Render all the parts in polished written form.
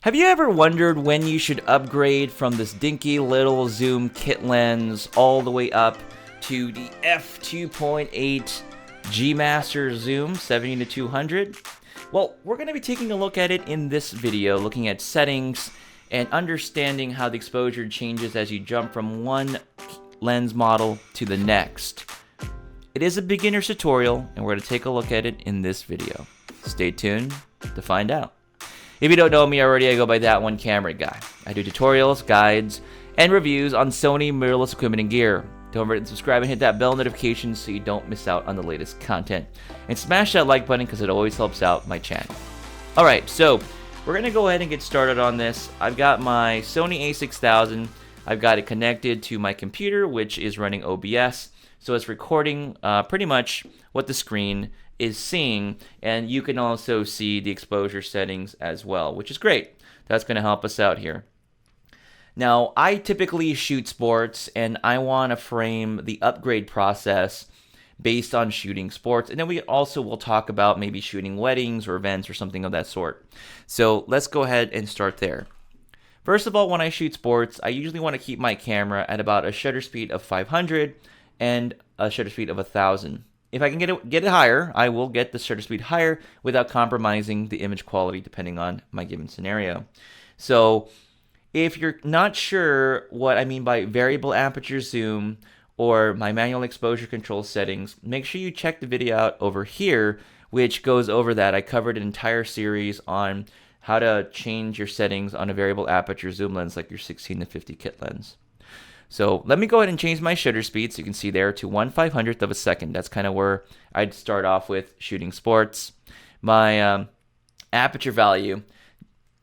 Have you ever wondered when you should upgrade from this dinky little zoom kit lens all the way up to the f2.8 G Master zoom 70 to 200? Well, we're going to be taking a look at it in this video, looking at settings and understanding how the exposure changes as you jump from one lens model to the next. It is a beginner's tutorial, and we're going to take a look at it in this video. Stay tuned to find out. If you don't know me already, I go by That One Camera Guy. I do tutorials, guides, and reviews on Sony mirrorless equipment and gear. Don't forget to subscribe and hit that bell notification so you don't miss out on the latest content. And smash that like button because it always helps out my channel. Alright, so we're going to go ahead and get started on this. I've got my Sony a6000. I've got it connected to my computer, which is running OBS. So it's recording pretty much what the screen is seeing, and you can also see the exposure settings as well, which is great. That's going to help us out here. Now, I typically shoot sports, and I want to frame the upgrade process based on shooting sports, and then we also will talk about maybe shooting weddings or events or something of that sort. So let's go ahead and start there. First of all, when I shoot sports, I usually want to keep my camera at about a shutter speed of 500 and a shutter speed of 1000. If I can get it higher, I will get the shutter speed higher without compromising the image quality depending on my given scenario. So if you're not sure what I mean by variable aperture zoom or my manual exposure control settings, make sure you check the video out over here, which goes over that. I covered an entire series on how to change your settings on a variable aperture zoom lens like your 16 to 50 kit lens. So let me go ahead and change my shutter speed, so you can see there, to 1/500th of a second. That's kind of where I'd start off with shooting sports. My aperture value.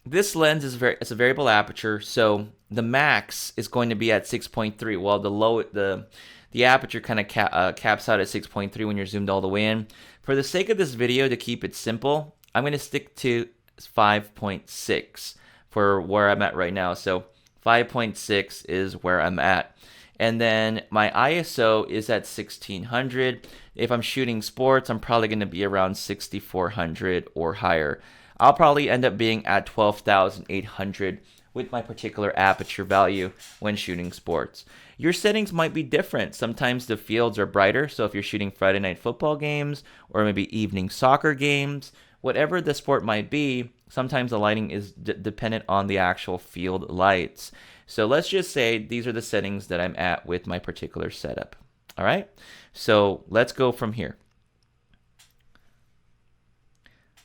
This lens is it's a variable aperture, so the max is going to be at 6.3, while the aperture kind of caps out at 6.3 when you're zoomed all the way in. For the sake of this video, to keep it simple, I'm going to stick to 5.6 for where I'm at right now. So 5.6 is where I'm at. And then my ISO is at 1600. If I'm shooting sports, I'm probably going to be around 6400 or higher. I'll probably end up being at 12,800 with my particular aperture value when shooting sports. Your settings might be different. Sometimes the fields are brighter, so if you're shooting Friday night football games or maybe evening soccer games, whatever the sport might be, sometimes the lighting is dependent on the actual field lights. So let's just say these are the settings that I'm at with my particular setup. All right, so let's go from here.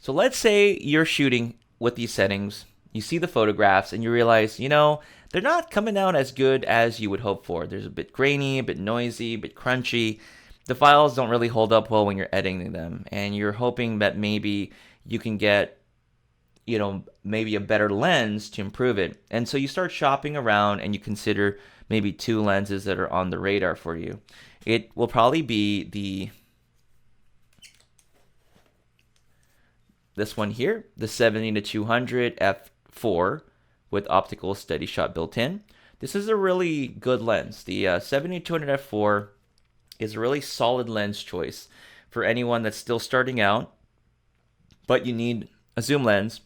So let's say you're shooting with these settings, you see the photographs, and you realize, they're not coming out as good as you would hope for. There's a bit grainy, a bit noisy, a bit crunchy. The files don't really hold up well when you're editing them, and you're hoping that maybe you can get maybe a better lens to improve it. And so you start shopping around and you consider maybe two lenses that are on the radar for you. It will probably be this one here, the 70 to 200 f4 with optical steady shot built in. This is a really good lens. The 70 to 200 f4 is a really solid lens choice for anyone that's still starting out, but you need a zoom lens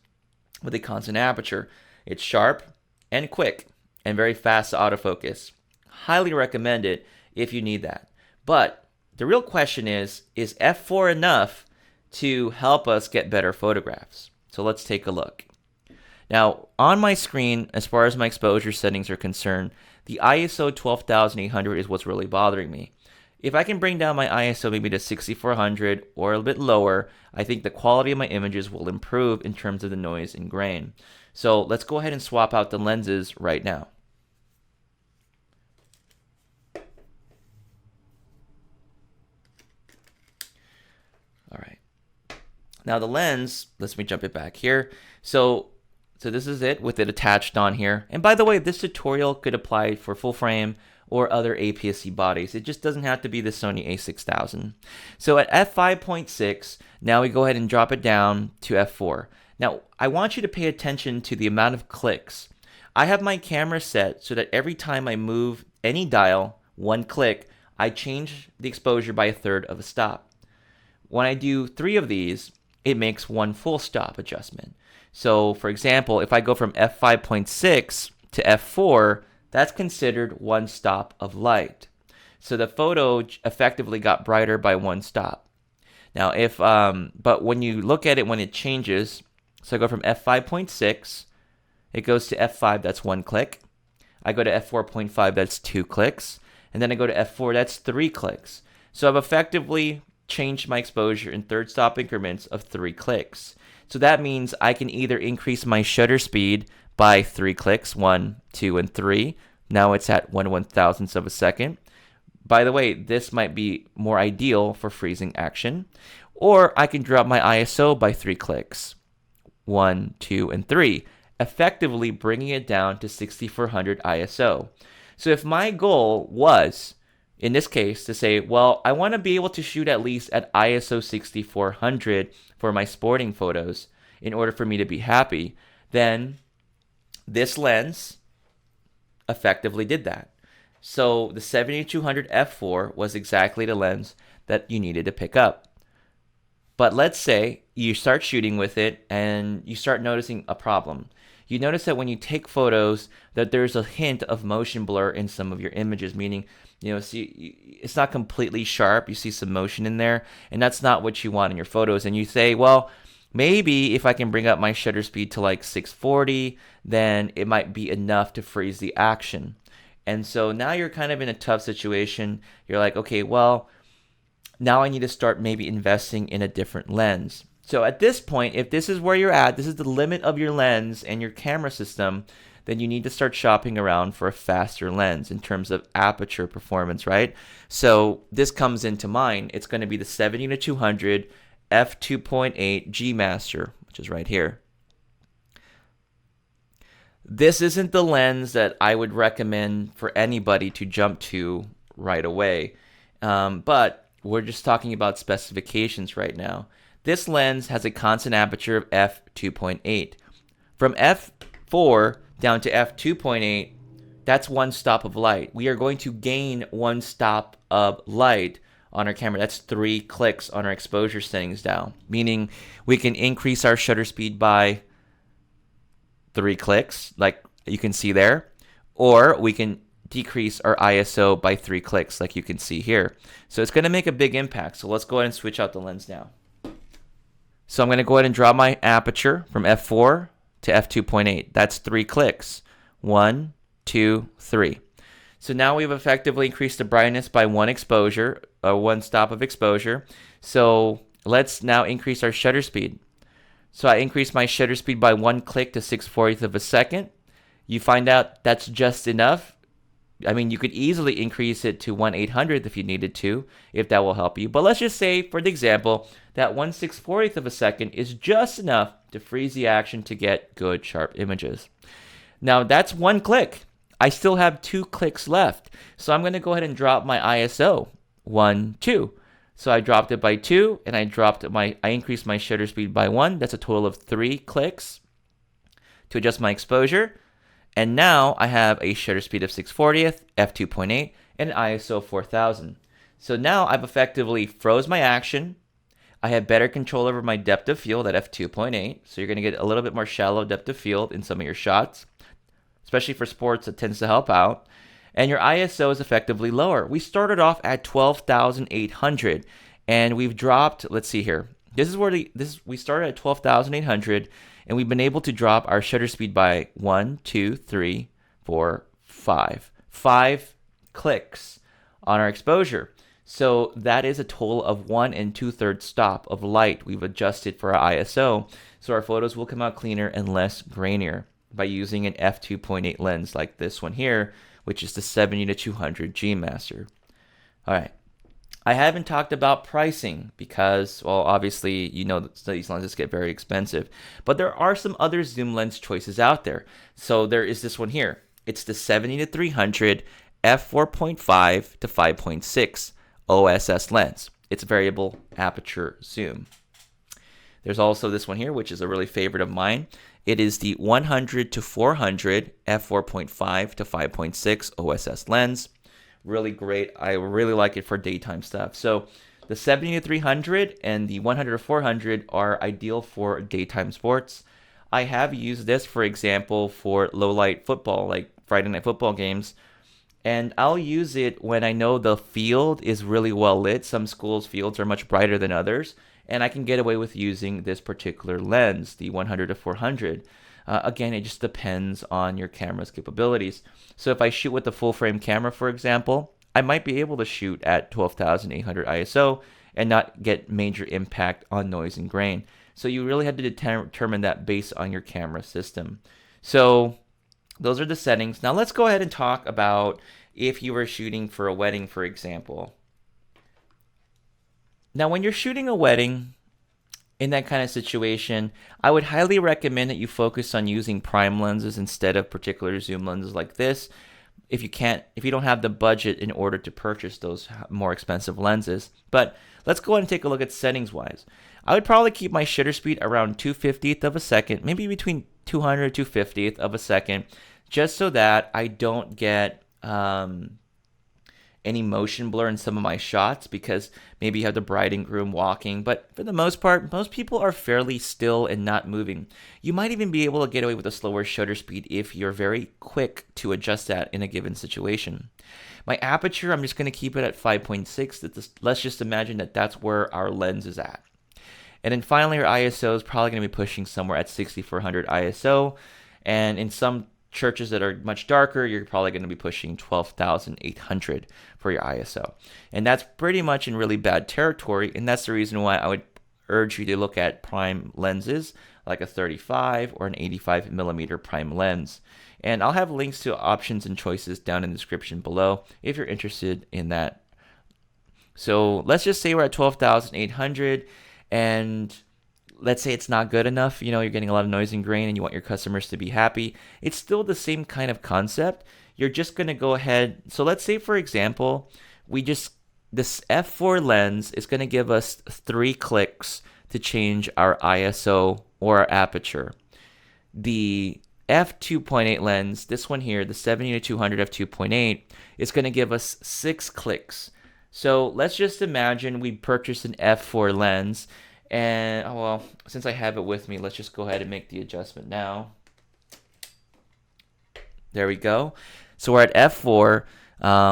with a constant aperture. It's sharp and quick and very fast to autofocus. Highly recommend it if you need that. But the real question is f4 enough to help us get better photographs? So let's take a look. Now, on my screen, as far as my exposure settings are concerned, the ISO 12,800 is what's really bothering me. If I can bring down my ISO maybe to 6400 or a bit lower, I think the quality of my images will improve in terms of the noise and grain. So let's go ahead and swap out the lenses right now. All right. Now the lens, let me jump it back here. So this is it with it attached on here. And by the way, this tutorial could apply for full frame or other APS-C bodies. It just doesn't have to be the Sony a6000. So at f5.6, now we go ahead and drop it down to f4. Now, I want you to pay attention to the amount of clicks. I have my camera set so that every time I move any dial, one click, I change the exposure by 1/3 of a stop. When I do 3 of these, it makes one full stop adjustment. So for example, if I go from f5.6 to f4, that's considered one stop of light. So the photo effectively got brighter by one stop. Now but when you look at it when it changes, so I go from f5.6, it goes to f5, that's one click. I go to f4.5, that's 2 clicks. And then I go to f4, that's 3 clicks. So I've effectively changed my exposure in third stop increments of 3 clicks. So that means I can either increase my shutter speed by 3 clicks, 1, 2, and 3. Now it's at 1/1000th of a second. By the way, this might be more ideal for freezing action. Or I can drop my ISO by 3 clicks, 1, 2, and 3, effectively bringing it down to 6400 ISO. So if my goal was, in this case, to say, well, I want to be able to shoot at least at ISO 6400 for my sporting photos in order for me to be happy, then this lens effectively did that. So the 7200 f4 was exactly the lens that you needed to pick up. But let's say you start shooting with it and you start noticing a problem. You notice that when you take photos that there's a hint of motion blur in some of your images, meaning, it's not completely sharp. You see some motion in there, and that's not what you want in your photos. And you say, well, maybe if I can bring up my shutter speed to like 640, then it might be enough to freeze the action. And so now you're kind of in a tough situation. You're like, okay, well, now I need to start maybe investing in a different lens. So at this point, if this is where you're at, this is the limit of your lens and your camera system, then you need to start shopping around for a faster lens in terms of aperture performance, right? So this comes into mind. It's going to be the 70-200 f2.8 G Master, which is right here. This isn't the lens that I would recommend for anybody to jump to right away, but we're just talking about specifications right now. This lens has a constant aperture of f2.8. From f4 down to f2.8, that's one stop of light. We are going to gain one stop of light on our camera. That's 3 clicks on our exposure settings down, meaning we can increase our shutter speed by 3 clicks, like you can see there, or we can decrease our ISO by 3 clicks, like you can see here. So it's going to make a big impact. So let's go ahead and switch out the lens now. So I'm going to go ahead and drop my aperture from f4 to f2.8. That's 3 clicks. 1, 2, 3. So now we've effectively increased the brightness by 1 exposure, or 1 stop of exposure. So let's now increase our shutter speed. So I increased my shutter speed by 1 click to 6/40th of a second. You find out that's just enough. I mean, you could easily increase it to 1/800th if you needed to, if that will help you. But let's just say, for the example, that 1/640th of a second is just enough to freeze the action to get good, sharp images. Now, that's 1 click. I still have 2 clicks left. So I'm going to go ahead and drop my ISO. 1, 2. So I dropped it by 2, and I increased my shutter speed by 1. That's a total of 3 clicks to adjust my exposure. And now I have a shutter speed of 6/40th, f2.8, and an ISO 4000. So now I've effectively froze my action. I have better control over my depth of field at f2.8. So you're going to get a little bit more shallow depth of field in some of your shots, especially for sports. That tends to help out. And your ISO is effectively lower. We started off at 12,800, and we've dropped, let's see here. We started at 12,800, and we've been able to drop our shutter speed by 1, 2, 3, 4, 5. 5 clicks on our exposure. So that is a total of 1 2/3 stop of light we've adjusted for our ISO. So our photos will come out cleaner and less grainier by using an f2.8 lens like this one here, which is the 70-200 G Master. All right. I haven't talked about pricing because, well, obviously, these lenses get very expensive. But there are some other zoom lens choices out there. So there is this one here. It's the 70-300 f4.5 to 5.6 OSS lens. It's variable aperture zoom. There's also this one here, which is a really favorite of mine. It is the 100-400 f4.5 to 5.6 OSS lens. Really great. I really like it for daytime stuff. So the 70-300 and the 100-400 are ideal for daytime sports. I have used this, for example, for low light football, like Friday night football games. And I'll use it when I know the field is really well lit. Some schools' fields are much brighter than others. And I can get away with using this particular lens, the 100 to 400. Again, it just depends on your camera's capabilities. So if I shoot with the full frame camera, for example, I might be able to shoot at 12,800 ISO and not get major impact on noise and grain. So you really have to determine that based on your camera system. So those are the settings. Now let's go ahead and talk about if you were shooting for a wedding, for example. Now when you're shooting a wedding, in that kind of situation, I would highly recommend that you focus on using prime lenses instead of particular zoom lenses like this. If you don't have the budget in order to purchase those more expensive lenses. But let's go ahead and take a look at settings wise. I would probably keep my shutter speed around 2/50th of a second, maybe between 200 and 2/50th of a second, just so that I don't get any motion blur in some of my shots, because maybe you have the bride and groom walking, but for the most part, most people are fairly still and not moving. You might even be able to get away with a slower shutter speed if you're very quick to adjust that in a given situation. My aperture, I'm just going to keep it at 5.6. Let's just imagine that that's where our lens is at. And then finally, our ISO is probably going to be pushing somewhere at 6400 ISO, and in some churches that are much darker, you're probably going to be pushing 12,800 for your ISO. And that's pretty much in really bad territory, and that's the reason why I would urge you to look at prime lenses like a 35 or an 85 millimeter prime lens. And I'll have links to options and choices down in the description below if you're interested in that. So let's just say we're at 12,800 and let's say it's not good enough, you're getting a lot of noise and grain and you want your customers to be happy. It's still the same kind of concept. You're just going to go ahead. So let's say, for example, this f4 lens is going to give us 3 clicks to change our ISO or our aperture. The f2.8 lens, this one here, the 70 to 200 f2.8, is going to give us 6 clicks. So let's just imagine we purchase an f4 lens. And, well, since I have it with me, let's just go ahead and make the adjustment now. There we go. So we're at f4.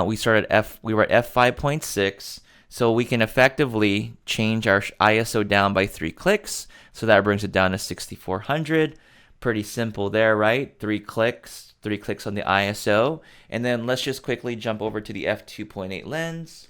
We were at f5.6. So we can effectively change our ISO down by 3 clicks. So that brings it down to 6400. Pretty simple there, right? 3 clicks on the ISO. And then let's just quickly jump over to the f2.8 lens.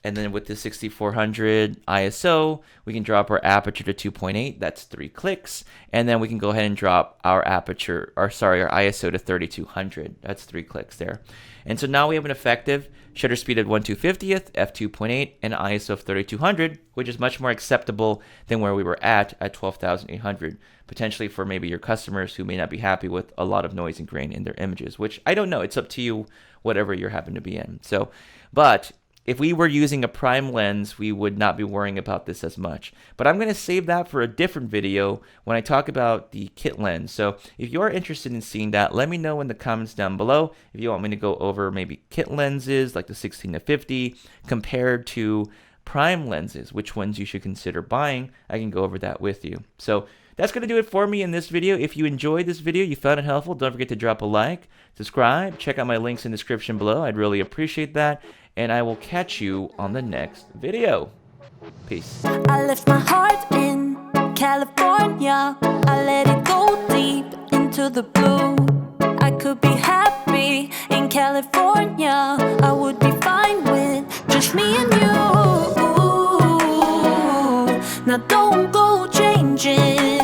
And then with the 6400 ISO, we can drop our aperture to 2.8. That's 3 clicks. And then we can go ahead and drop our our ISO to 3200. That's 3 clicks there. And so now we have an effective shutter speed at 1/250th, f2.8, and an ISO of 3200, which is much more acceptable than where we were at 12,800. Potentially for maybe your customers who may not be happy with a lot of noise and grain in their images, which I don't know. It's up to you, whatever you happen to be in. So, but if we were using a prime lens, we would not be worrying about this as much. But I'm going to save that for a different video when I talk about the kit lens. So if you're interested in seeing that, let me know in the comments down below if you want me to go over maybe kit lenses like the 16 to 50 compared to prime lenses, which ones you should consider buying. I can go over that with you. So that's going to do it for me in this video. If you enjoyed this video, you found it helpful, don't forget to drop a like, subscribe, check out my links in the description below. I'd really appreciate that. And I will catch you on the next video. Peace. I left my heart in California. I let it go deep into the blue. I could be happy in California. I would be fine with just me and you. Now don't go changing.